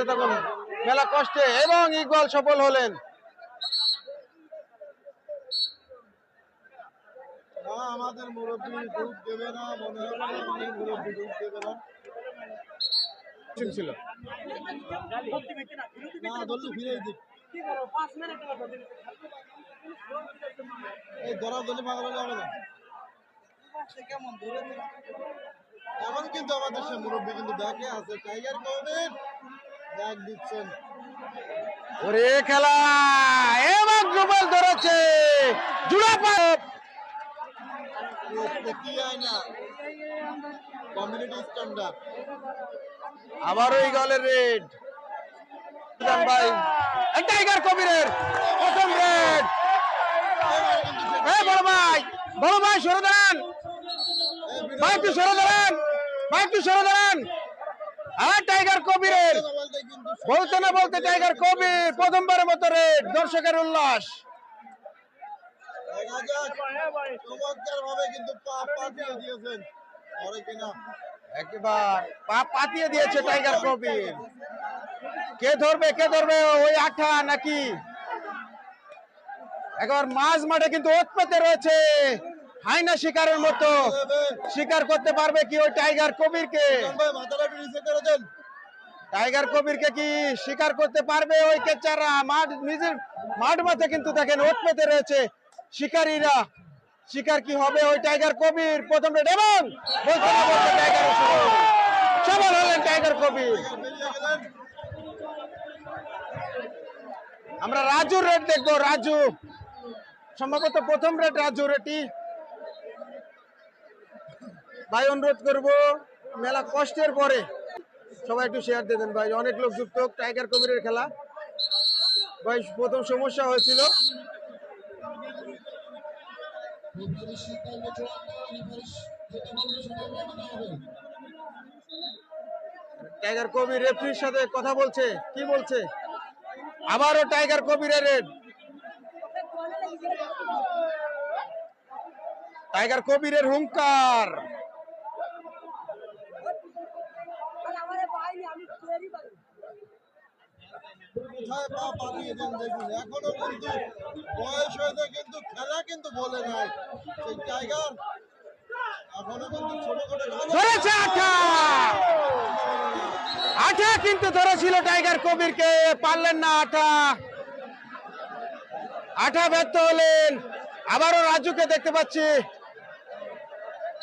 দেখতে থাকুন মেলা কষ্টে, এবং ইকবাল সফল হলেন। আমাদের মুরব্বী দুধ দেবে না, মনে হয় মুরব্বী দুধ দেবে না ছিল না, ধরলে ফিরে দিক এই ধরা ধরলে পাগল যাবে না। এখন কিন্তু আমাদের সে মুরব্বী কিন্তু ব্যাকে আছে, টাইগার কবির ব্যাক দিচ্ছেন। ওরে খেলা, এবং গ্লোবাল ধরেছে জুড়া পাপ, কি হয় না কমিউনিটি স্ট্যান্ডার্ড। আবারও ইগলের রেড ভাই, টাইগার কবিরের প্রথম রেড। বড় ভাই সরে দাঁড়ান, ভাই একটু সরে দাঁড়ান, ভাই একটু সরে দাঁড়ান। হ্যাঁ, টাইগার কবিরের বলতে না বলতে টাইগার কবির প্রথমবারের মতো রেড, দর্শকের উল্লাস। চমৎকার ভাবে কিন্তু পা পাঠিয়ে দিয়েছেন, পরে কিনা একবার পা পাতিয়ে দিয়েছে টাইগার কবির। কে ধরবে, কে ধরবে, ওই আঠা নাকি? একবার মাঝ মাঠে কিন্তু ওৎপেতে রয়েছে, হাইনা শিকারের মতো। শিকার করতে পারবে কি ওই টাইগার কবিরকে? টাইগার কবিরকে কি শিকার করতে পারবে ওই কেচারা? নিজের মাঠ মাঠে কিন্তু দেখেন ওৎপেতে রয়েছে শিকারীরা। শিকার কি হবে ওই টাইগার কবির? প্রথম রেড, এবং বলতে না বলতে টাইগার সফল হলেন টাইগার কবির। আমরা রাজুর রেড দেখবো, রাজু সম্ভবত প্রথম রেড রাজুর। এটি ভাই অনুরোধ করবো মেলা কষ্টের পরে সবাই একটু শেয়ার দিয়ে দেন ভাই, অনেক লোক যুক্ত টাইগার কবিরের খেলা। ভাই প্রথম সমস্যা হয়েছিল, টাইগার কবির রেফারির সাথে কথা বলছে, কি বলছে? আবারও টাইগার কবিরের রেড, টাইগার কবিরের হুঙ্কার। কোথায় পা পাঠিয়ে দেন দেখুন, এখনো কিন্তু বয়স হয়েছে কিন্তু খেলা কিন্তু বলে নাই সেই টাইগার। এখনো কিন্তু ছোট ধরেছে আঠা, আঠা কিন্তু ধরেছিল টাইগার কবিরকে, পারলেন না আঠা, আঠা ব্যর্থ হলেন। আবারও রাজুকে দেখতে পাচ্ছি,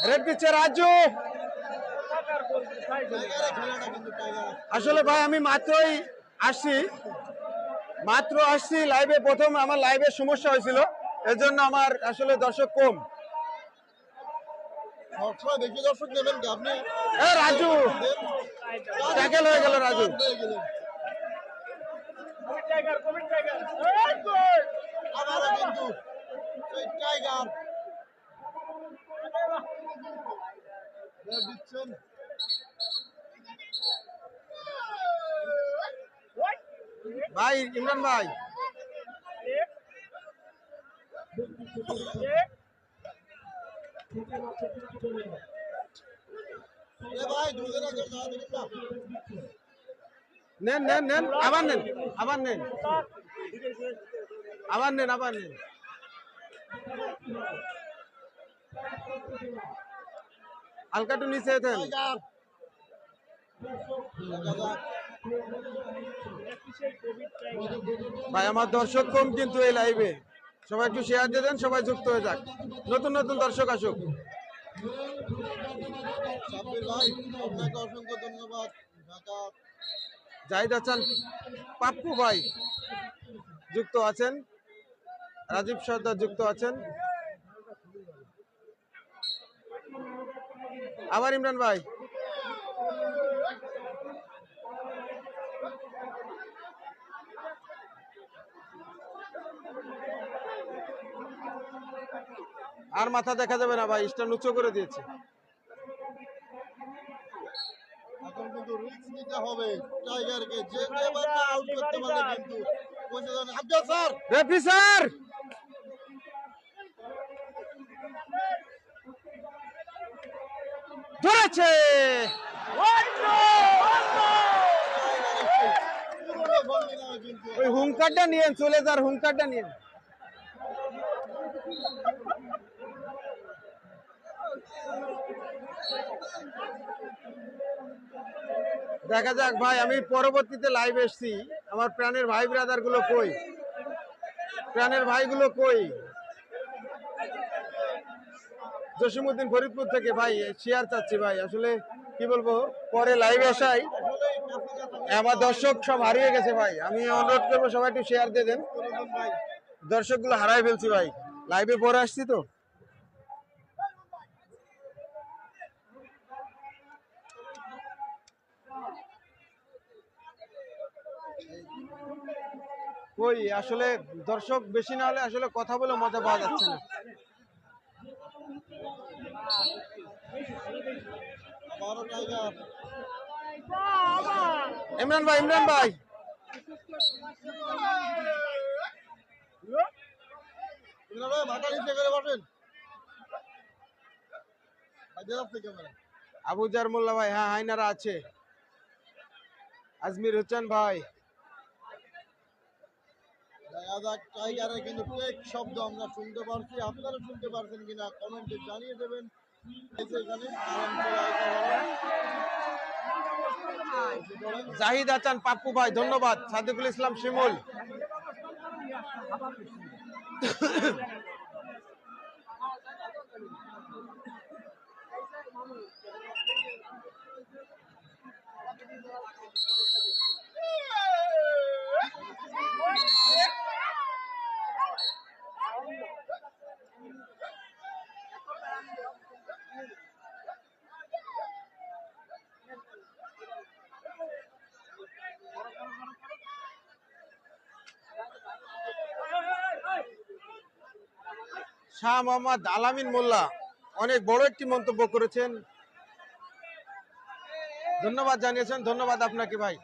রেড দিচ্ছে রাজু। আসলে ভাই আমি মাত্রই আসছি লাইভে, প্রথম আমার লাইভের সমস্যা হয়েছিল, এজন্য আমার আসলে দর্শক কম। বেশি দর্শক নেবেন কি আপনি? রাজু ট্যাকেল হয়ে গেল, রাজু আবারও কিন্তু টাইগার দিচ্ছেন। ভাই ইমরান ভাই, নেন নেন নেন, আবার নেন, আবার নেন, আবার নেন, আবার নেন। হালকা একটু নিচে দেন ভাই, আমার দর্শক কম কিন্তু এই লাইভে, সবাই একটু শেয়ার দিয়ে দেন, সবাই যুক্ত হয়ে যাক, নতুন নতুন দর্শক আসুক। অসংখ্য ধন্যবাদ। জাহিদ হাসান পাপ্পু ভাই যুক্ত আছেন, রাজীব সর্দার যুক্ত আছেন, আবার ইমরান ভাই, আর মাথা দেখা যাবে না ভাই, স্ট্যান্ড উঁচু করে দিয়েছে। এখন কিন্তু রিস্ক নিতে হবে টাইগারকে, যে এবার না আউট করতে পারলে কিন্তু পৌঁছে যান। আব্দুল স্যার, রেফারি স্যার, ধরেছে কিন্তু ওই হুঙ্কারটা নিয়েন, চলে যার হুঙ্কারটা নিয়েন। দেখা যাক ভাই, আমি পরবর্তীতে লাইভ এসছি, আমার প্রাণের ভাই ব্রাদার গুলো কই, প্রাণের ভাইগুলো কই? জসিমউদ্দিন ফরিদপুর থেকে ভাই শেয়ার চাচ্ছি ভাই, আসলে কি বলবো, পরে লাইভ আসাই আমার দর্শক সব হারিয়ে গেছে ভাই, আমি অনুরোধ করবো সবাই একটু শেয়ার দিয়ে দেন, ভাই দর্শক গুলো হারাই ফেলছি ভাই, লাইভে পরে আসছি তো। কই আসলে দর্শক বেশি না হলে আসলে কথা বলে মজা পাওয়া যাচ্ছে না। বড় টাইগার ইমরান ভাই, ইমরান ভাই, মাথা নিচে করে বসেন ক্যামেরা। আবু জার মোল্লা ভাই, হ্যাঁ হাইনারা আছে, আজমির হোসেন ভাই, দেখা যাক টাইগারের কিন্তু টেক শব্দ আমরা শুনতে পারছি, আপনারা শুনতে পারছেন কিনা কমেন্টে জানিয়ে দেবেন। এই যে এখানে জাহিদ হাসান পাপ্পু ভাই ধন্যবাদ, সাদিকুল ইসলাম শিমুল, শাহ মোহাম্মদ আলামিন মোল্লা অনেক বড় একটি মন্তব্য করেছেন, ধন্যবাদ জানিয়েছেন, ধন্যবাদ আপনাকে ভাই,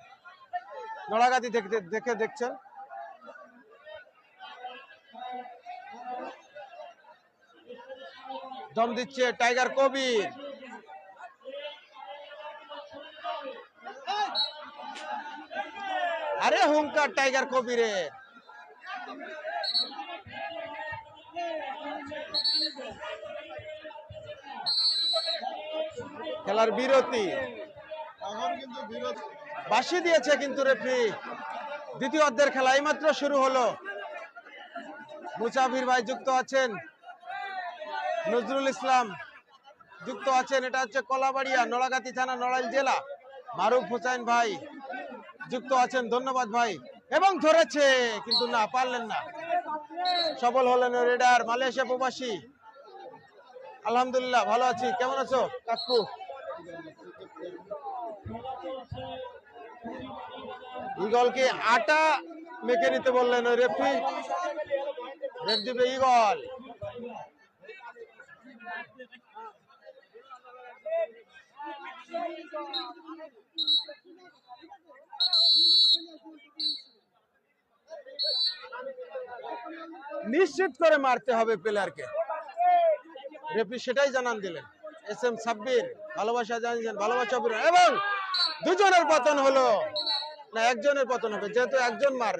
নড়াগাতি দেখে দেখছেন। দম দিচ্ছে টাইগার কবির, আরে হুঙ্কার টাইগার কবিরের, খেলার বিরতি, এখন কিন্তু বিরোধ বাঁশি দিয়েছে কিন্তু রেফারি, দ্বিতীয় অর্ধের খেলা এইমাত্র শুরু হলো। মুসাফির ভাই যুক্ত আছেন, নজরুল ইসলাম যুক্ত আছেন, এটা হচ্ছে কলাবাড়িয়া, নড়াগাতি থানা, নড়াইল জেলা। মারুফ হোসেন ভাই যুক্ত আছেন, ধন্যবাদ ভাই, এবং ধরেছে কিন্তু না পারলেন না, সফল হলেন রেডার, মালয়েশিয়া প্রবাসী। আলহামদুলিল্লাহ ভালো আছি, কেমন আছো কাকু? ইগলকে আটা মেখে নিতে বললেন ওই রেফারি, রেড দিবে ইগল। নিশ্চিত করে মারতে হবে প্লেয়ারকে, রেফারি সেটাই জানান দিলেন। এস এম সাব্বির ভালোবাসা জানিয়েছেন, ভালোবাসা এবং দুজনের পতন হলো না, একজনের পতন হবে, যেহেতু একজন মার,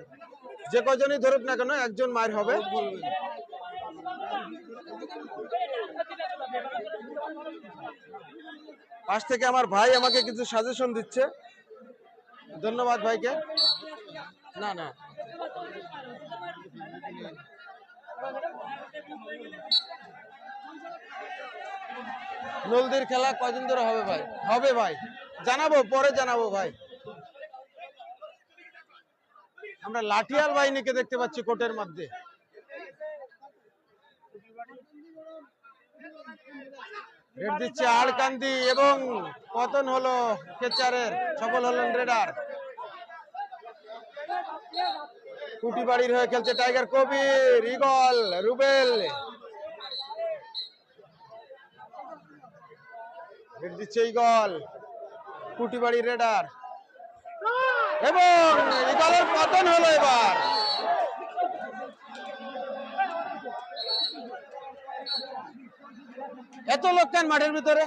যে কজনই ধরুক না কেন একজন মার হবে। পাশ থেকে আমার ভাই আমাকে কিছু সাজেশন দিচ্ছে, ধন্যবাদ ভাইকে। না না নলদির খেলা কয়দিন ধরে হবে ভাই? হবে ভাই, জানাবো, পরে জানাবো ভাই। আমরা লাঠিয়াল বাহিনীকে দেখতে পাচ্ছি কোর্টের মধ্যে। রেড দিচ্ছে আড়কান্দি এবং পতন হলো কেচারের, সফল হলেন রেডার। কুটিবাড়ির হয়ে খেলছে টাইগার কবির, ইগল রুবেল রেড দিচ্ছে ইগল, কুটিবাড়ি রেডার এবং ইগলের পতন হলো এবার। এত লোক কেন মাঠের ভিতরে?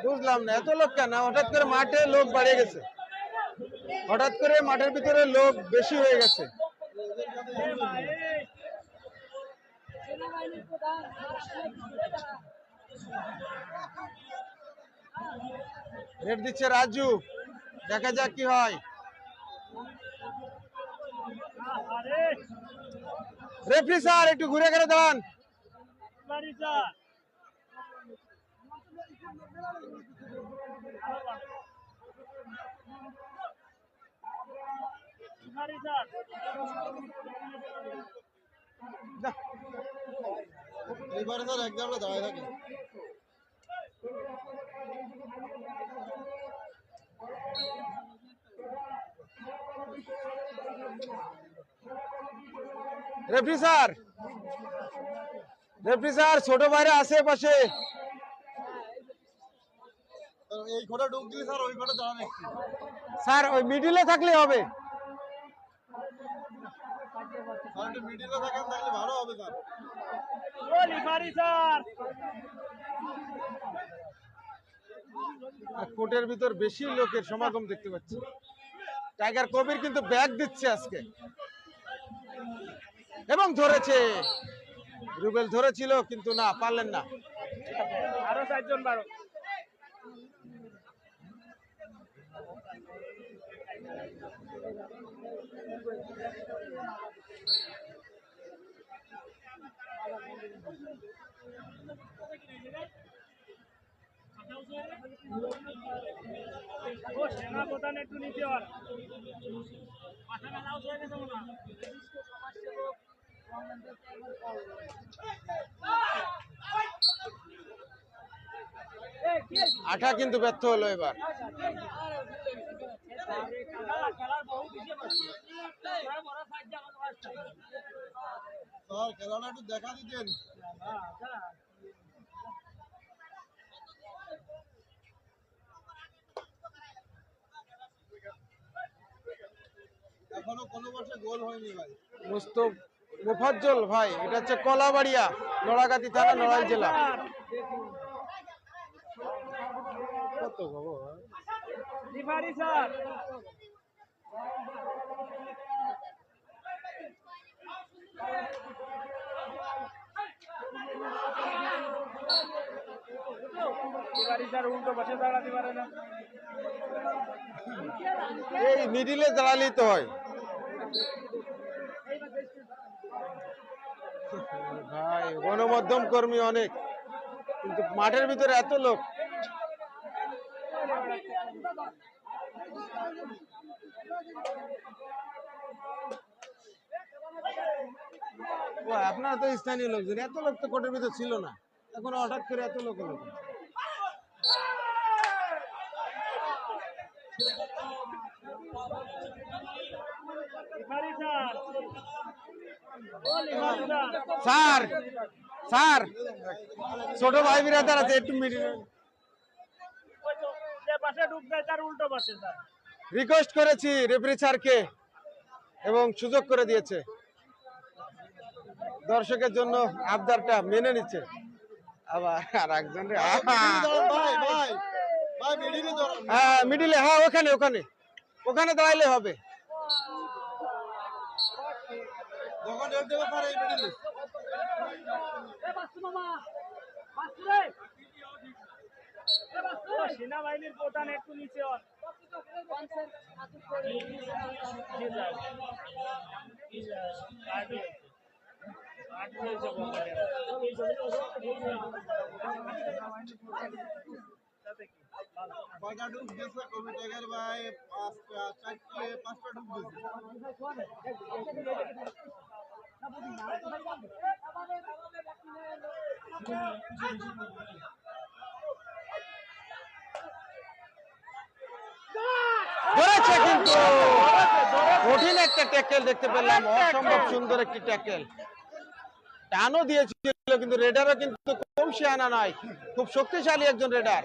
বুঝলাম না, এত লোক কেন হঠাৎ করে মাঠে লোক বাড়িয়ে গেছে? হঠাৎ করে মাঠের ভিতরে লোক বেশি হয়ে গেছে। রেড দিচ্ছে রাজু, দেখা যাক কি হয়। রেফারি স্যার একটু ঘুরে ঘুরে দাঁড়ান। এবারে স্যার এক জায়গায় দাঁড়ায় থাকে। রেফারি স্যার ছোট ভাইরা আশেপাশে। এই ঘোড়া ঢুক দিলে স্যার ওই ঘোড়া দাঁড়ান একটু। স্যার ওই মিডিলে থাকলে হবে। স্যার একটু মিডিলে থাকেন, তাহলে ভালো হবে স্যার। কোর্টের ভিতর বেশি লোকের সমাগম দেখতে পাচ্ছি। টাইগার কবির কিন্তু ব্যাগ দিচ্ছে আজকে এবং ধরেছে। রুবেল ধরেছিল কিন্তু না, পারলেন না। আরো 4 জন বারো। ও সেনা প্রধান একটু নিচে আর মাথা মেলা হয়ে গেছে মনে হয়। আঠা কিন্তু ব্যর্থ হলো এবার। স্যার খেলাটা একটু দেখা দিতেন। এখনো কোনো বছর গোল হয়নি ভাই। মুফাজ্জল ভাই, এটা হচ্ছে কলাবাড়িয়া, নড়াগাতি থানা, নড়াইল জেলা। কত বাবা রিফারি স্যার রিফারি স্যার উল্টো পাশে দাঁড়াতে পারে না। এই মিডিলে দাঁড়ালেই তো হয় ভাই। গণমাধ্যম কর্মী অনেক, কিন্তু মাঠের ভিতরে এত লোক। ও আপনারা তো স্থানীয় লোকজন, এত লোক তো কোর্টের ভিতরে ছিল না, এখন হঠাৎ করে এত লোক হলো। রিফারি স্যার ও রিফারি স্যার স্যার ছোট ভাই বিরাদার আছে, একটু মিডিলে যে পাশে ঢুকবে তার উল্টো পাশে স্যার। রিকোয়েস্ট করেছি রেফারি স্যারকে এবং সুযোগ করে দিয়েছে। দর্শকের জন্য আবদারটা মেনে নিচ্ছে। আবার আর একজন ভাই ভাই ভাই মিডিলে দাঁড়ান। হ্যাঁ মিডিলে, হ্যাঁ ওখানে ওখানে ওখানে দাঁড়াইলে হবে। যখন রেড দেবে স্যার এই মিডিলে। সেনাবাহিনীর প্রধান একটু নিচে আর কয়টা ঢুক দিয়েছে কবি টাইগার ভাই? 5টা ঢুক দিয়েছে। ধরেছে কিন্তু কঠিন একটা ট্যাকেল দেখতে পেলাম, অসম্ভব সুন্দর একটি ট্যাকেল। টানও দিয়েছিল, কিন্তু রেডারও কিন্তু কম শিয়ানা নয়, খুব শক্তিশালী একজন রেডার।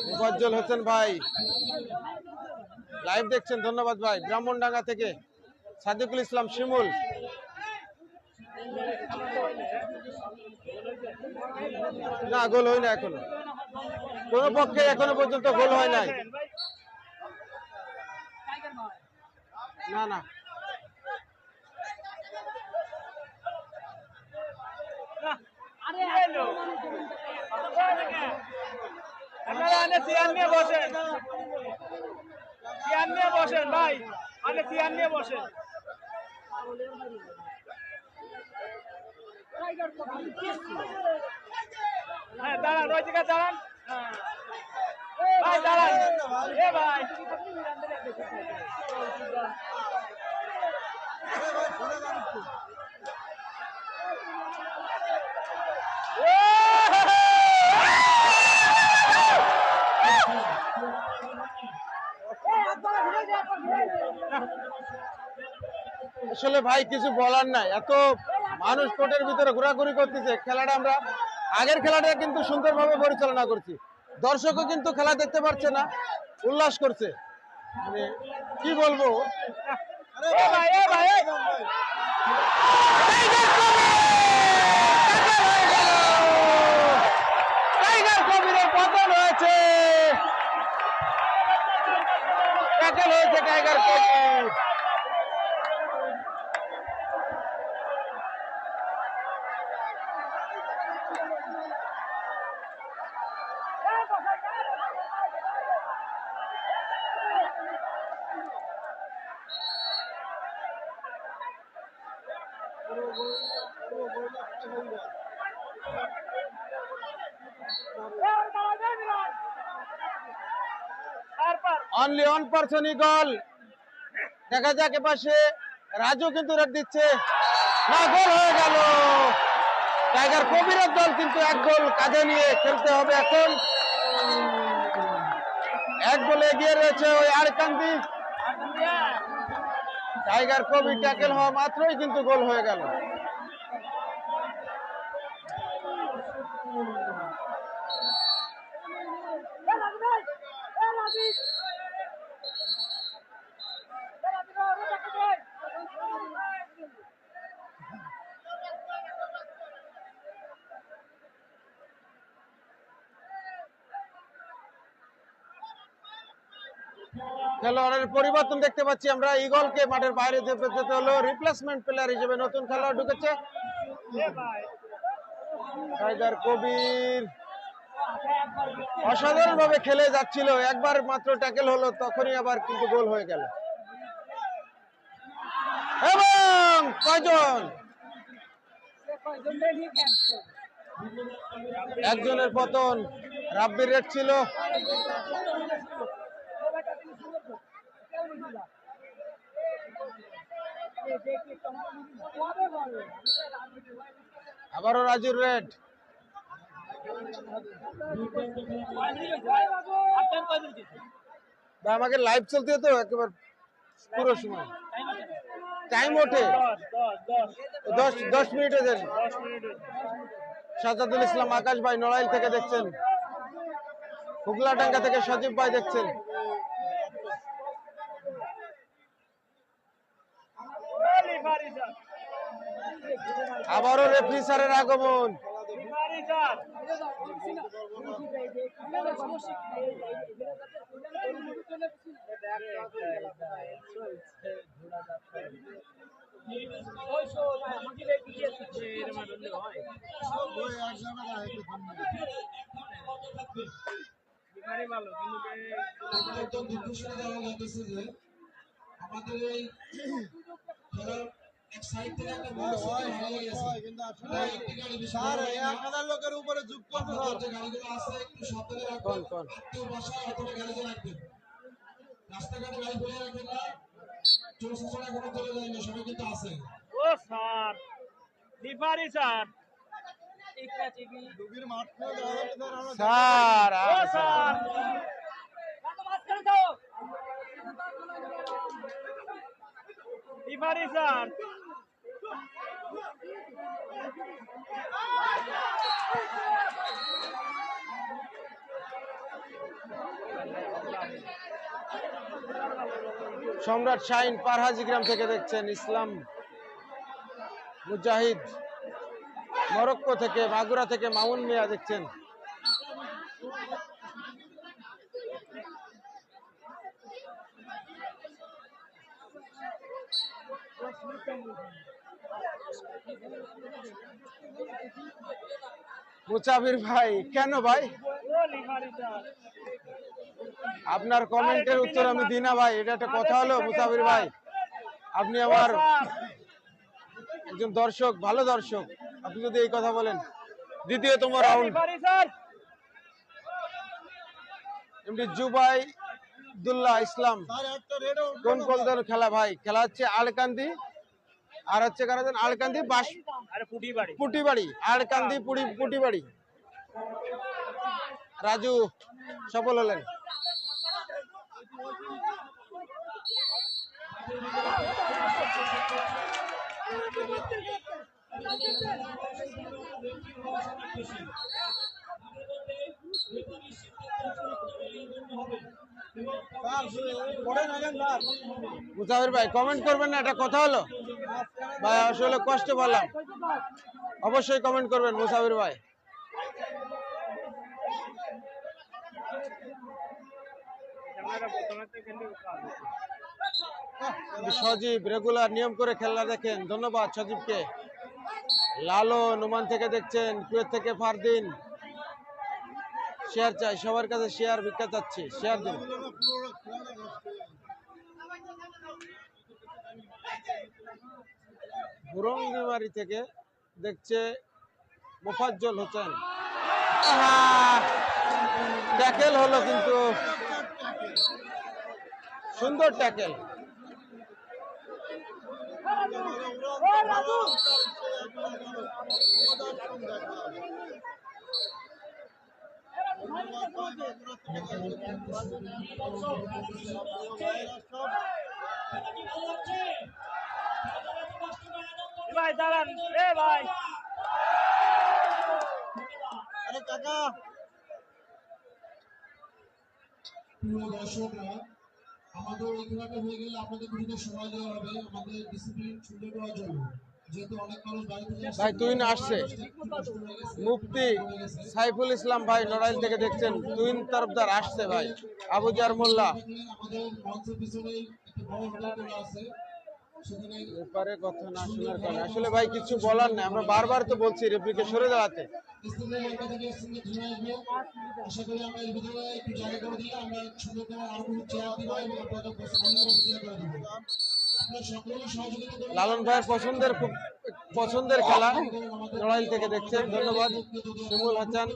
মুফাজ্জল হোসেন ভাই লাইভ দেখছেন, ধন্যবাদ ভাই। ব্রাহ্মণডাঙ্গা থেকে সাদিকুল ইসলাম শিমুল। না, গোল হয় না এখনো, কোনো পক্ষে এখনো পর্যন্ত গোল হয় নাই। না না, আপনারা আনে চেয়ার নিয়ে বসেন, চেয়ার নিয়ে বসেন ভাই, আনে চেয়ার নিয়ে বসেন। হ্যাঁ দাঁড়ান, ওই জায়গায় দাঁড়ান, ভাই দাঁড়ান, এ ভাই আসলে ভাই কিছু বলার নাই, এত মানুষ কোর্টের ভিতরে ঘোরাঘুরি করতেছে। খেলাটা আমরা আগের খেলাটা কিন্তু সুন্দরভাবে পরিচালনা করছি, দর্শকও কিন্তু খেলা দেখতে পারছে না, উল্লাস করছে। মানে কি বলবো, এ ভাই এ ভাই এ। টাইগার কবিরের পতন হয়েছে, ট্যাকেল হয়েছে টাইগার কবির। অনলি ওয়ান পার্সন গোল, দেখা যাক এপাশে রাজু কিন্তু রেড দিচ্ছে, না গোল হয়ে গেল। টাইগার কবিরের দল কিন্তু এক গোল কাঁধে নিয়ে খেলতে হবে এখন, এক গোলে এগিয়ে রয়েছে ওই আরকান্দি। টাইগার কবির ট্যাকেল হওয়া মাত্রই কিন্তু গোল হয়ে গেল। খেলোয়াড়ের পরিবর্তন দেখতে পাচ্ছি আমরা, ইগলকে মাঠের বাইরে যেতে হলো, রিপ্লেসমেন্ট প্লেয়ার হিসেবে নতুন খেলোয়াড় ঢুকেছে টাইগার কবির। অসাধারণ ভাবে খেলে যাচ্ছিল, একবার মাত্র ট্যাকেল হলো, তখনই আবার কিন্তু গোল হয়ে গেল। এবং কয়জন, একজনের পতন, রাব্বির রেড ছিল। আবারও রাজুর রেড। আমাকে লাইভ চলতে হতো একেবারে পুরো সময়, টাইম ওঠে 10 মিনিটে দেন। সাজাদুল ইসলাম আকাশ ভাই নড়াইল থেকে দেখছেন, হুগলাডাঙ্গা থেকে সজীব ভাই দেখছেন। আবারও রেফারি স্যারের আগমন। আমাদের এই খেলার এক সাইড থেকে একটা বড় হয়ে গেছে, কিন্তু আসলে একটি গাড়ি স্যার 1000 লোকের উপরে যুগ করতে হবে। যে গাড়িগুলো আছে একটু সাবধানে রাখবেন, আত্মীয় বাসায় অথবা গ্যারেজে রাখবেন, রাস্তাঘাটে গাড়ি ফেলে রাখবেন না। চোর ছাড়া কোনো চলে যায় না, সবাই কিন্তু আছে। ও স্যার, রিফারি স্যার, ডুবির মাঠ নিয়ে যাওয়া হবে স্যার, আমরা স্যার ও স্যার, রিফারি স্যার, সম্রাট শাহিন পারহাজি গ্রাম থেকে দেখছেন, ইসলাম মুজাহিদ মরক্কো থেকে, মাগুরা থেকে মামুন মিয়া দেখছেন। মুসাফির ভাই, কেন ভাই? আপনার কমেন্টের উত্তর আমি দিই না ভাই, এটা একটা কথা হলো মুসাফির ভাই? আপনি আমার একজন দর্শক, ভালো দর্শক, আপনি যদি এই কথা বলেন। দ্বিতীয়তম রাউন্ড এমডি জুবাইদুল্লাহ ইসলাম। স্যার একটা রেডও কোন কোন দলের খেলা ভাই? খেলা হচ্ছে আলকান্দি আর হচ্ছে কারাজান, আলকান্দি বাস পুটিবাড়ি, আলকান্দি পুটিবাড়ি। রাজু সফল হলেন। মুসাফির ভাই কমেন্ট করবেন না, এটা কথা হলো ভাই? আসলে কষ্ট পেলাম, অবশ্যই কমেন্ট করবেন মুসাফির ভাই। সজীব রেগুলার নিয়ম করে খেলা দেখেন, ধন্যবাদ সজীবকে। লালন ওমান থেকে দেখছেন, কুয়েত থেকে ফারদিন। শেয়ার চাই, সবার কাছে শেয়ার ভিক্ষা চাচ্ছি, শেয়ার দিন। বুরঙ্গিমারি থেকে দেখছে মোফাজ্জল হোসেন। ট্যাকেল হলো, কিন্তু সুন্দর ট্যাকেল। ভাই দাঁড়ান রে ভাই। আরে কাকা, প্রিয় দর্শকরা, আমাদের এই খেলাটা হয়ে গেলে আপনাদের কিছুটা সময় দেওয়া হবে আমাদের ডিসিপ্লিন সুন্দর করার জন্য, যেহেতু অনেক মানুষ বাড়ি থেকে ভাই তুইন আসছে। মুফতি সাইফুল ইসলাম ভাই নড়াইল থেকে দেখছেন, তুইন তরফদার আসছে ভাই। আবুজার মোল্লা আমাদের মঞ্চের পিছনে একটা বড় হোটেল করা আছে, সেখানে এপারে কথা না শোনার কারণে আসলে ভাই কিছু বলার নেই। আমরা বারবার তো বলছি রেফরিকে সরে দাঁড়াতে। ইসলামের এলাকা থেকে সিঙ্গে ধরে আসবে। আশা করি আমরা এর ভিতরে একটু জায়গা করে দিলে আমরা সুন্দর করে আরো কিছু চেয়ার দিব এবং আপনাদের সামনে বসে করে দিব। আপনার সকলের সহযোগিতা করুন। লালন ভাইয়ের পছন্দের, খুব পছন্দের খেলা, নড়াইল থেকে দেখছেন, ধন্যবাদ। শিমুল হাসান,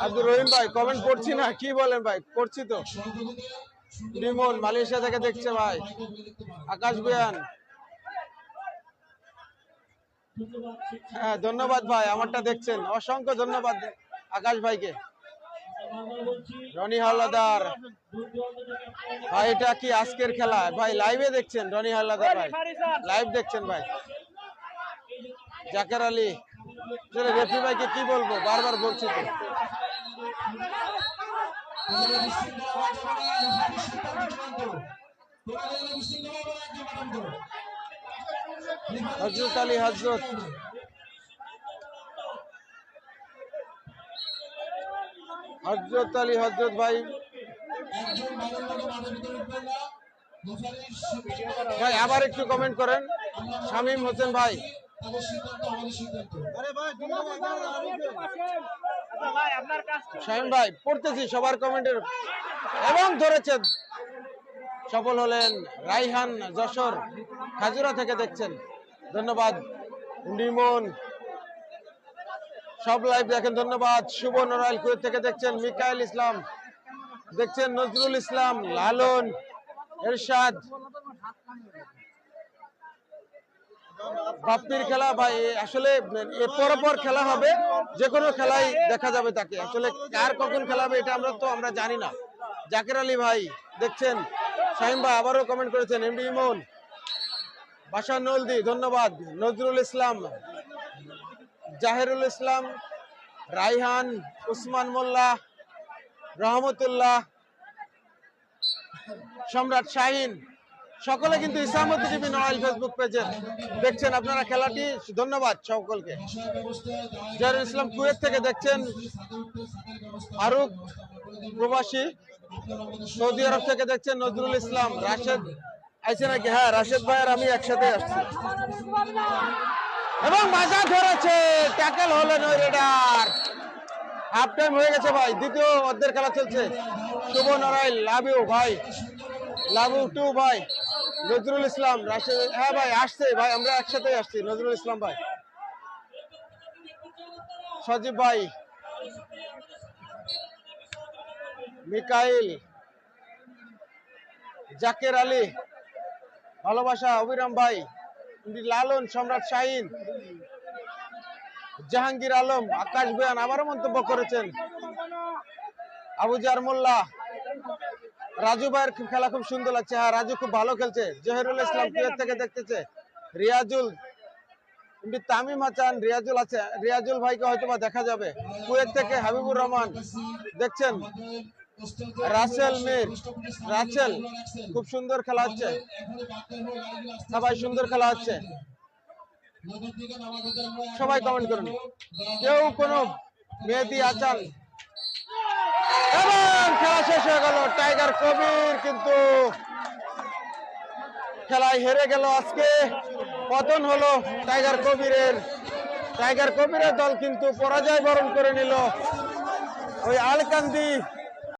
আব্দুর রহিম ভাই কমেন্ট করছি না, কি বলেন ভাই? করছি তো। রিমন মালয়েশিয়া থেকে দেখছে ভাই। আকাশ বিয়ান, হ্যাঁ ধন্যবাদ ভাই, আমারটা দেখছেন, অসংখ্য ধন্যবাদ আকাশ ভাইকে। রনি হাওলাদার ভাই, এটা কি আজকের খেলা ভাই? লাইভে দেখছেন রনি হাওলাদার ভাই, লাইভ দেখছেন ভাই। জাকের আলী, রেফরি ভাইকে কি বলবো, বারবার বলছি তো। হজরত আলী হজরত, হজরত আলী হজরত ভাই। ভাই আবার একটু কমেন্ট করেন। শামীম হোসেন ভাই, আরে ভাই ভাই আপনার কাজ শামীম ভাই পড়তেছি সবার কমেন্টের, এবং ধরেছেন, সফল হলেন। রাইহান যশোর খাজুরা থেকে দেখছেন, ধন্যবাদ। লিমন সব লাইভ দেখেন, ধন্যবাদ। শুভ নড়াইল কুয়েত থেকে দেখছেন, মিকাইল ইসলাম দেখছেন, নজরুল ইসলাম, লালন, এরশাদ। বাপ্পির খেলা ভাই, আসলে এর পর খেলা হবে, যে কোনো খেলাই দেখা যাবে তাকে। আসলে কার কখন খেলা হবে এটা আমরা জানি না। জাকের আলী ভাই দেখছেন, শাহিম ভাই আবারও কমেন্ট করেছেন, এমডি ইমন, বাশা নলদি, ধন্যবাদ। নজরুল ইসলাম, জাহেরুল ইসলাম, রাইহান, উসমান মোল্লা, রহমতুল্লাহ, সম্রাট শাহিন, সকলে কিন্তু ইসলামতি টিভি নড়াইল ফেসবুক পেজে দেখছেন আপনারা খেলাটি। ধন্যবাদ সকলকে। জাহিরুল ইসলাম কুয়েত থেকে দেখছেন, ফারুক প্রবাসী সৌদি আরব থেকে দেখছেন, নজরুল ইসলাম, রাশেদ আইছে নাকি? হ্যাঁ, রাশেদ ভাই আর আমি একসাথে আসছি। এবং মাজা ধরেছে, ট্যাকেল হলেন ওই রেডার। হাফ টাইম হয়ে গেছে ভাই, দ্বিতীয় অর্ধের খেলা চলছে। শুভ নড়াইল, লাভ ইউ ভাই, লাভ ইউ টু ভাই। নজরুল ইসলাম, রাশেদ, হ্যাঁ ভাই আসছে ভাই, আমরা একসাথে আসছি। নজরুল ইসলাম ভাই, সজীব ভাই, মিকাইল, জাকের আলী, ভালোবাসা, অবিরাম ভাই, লালন, সম্রাট শাহিন, জাহাঙ্গীর আলম, আকাশ বয়ান আবারও মন্তব্য করেছেন। আবু জার মোল্লা, রাজু ভাইয়ের খেলা খুব সুন্দর লাগছে। হ্যাঁ, রাজু খুব ভালো খেলছে। জহিরুল ইসলাম কুয়েত থেকে দেখতেছে। রিয়াজুল, তামিম হাসান, রিয়াজুল আছে, রিয়াজুল ভাইকে হয়তো বা দেখা যাবে। কুয়েত থেকে হাবিবুর রহমান দেখছেন। রাসেল মির, রাসেল, খুব সুন্দর খেলা হচ্ছে, সবাই সুন্দর খেলা হচ্ছে। সবাই কমেন্ট করুন। কেউ কোনো মেহেদি আচান, এবং খেলা শেষ হয়ে গেল। টাইগার কবির কিন্তু খেলায় হেরে গেল আজকে। পতন হলো টাইগার কবিরের। টাইগার কবিরের দল কিন্তু পরাজয় বরণ করে নিল ওই আলকান্দি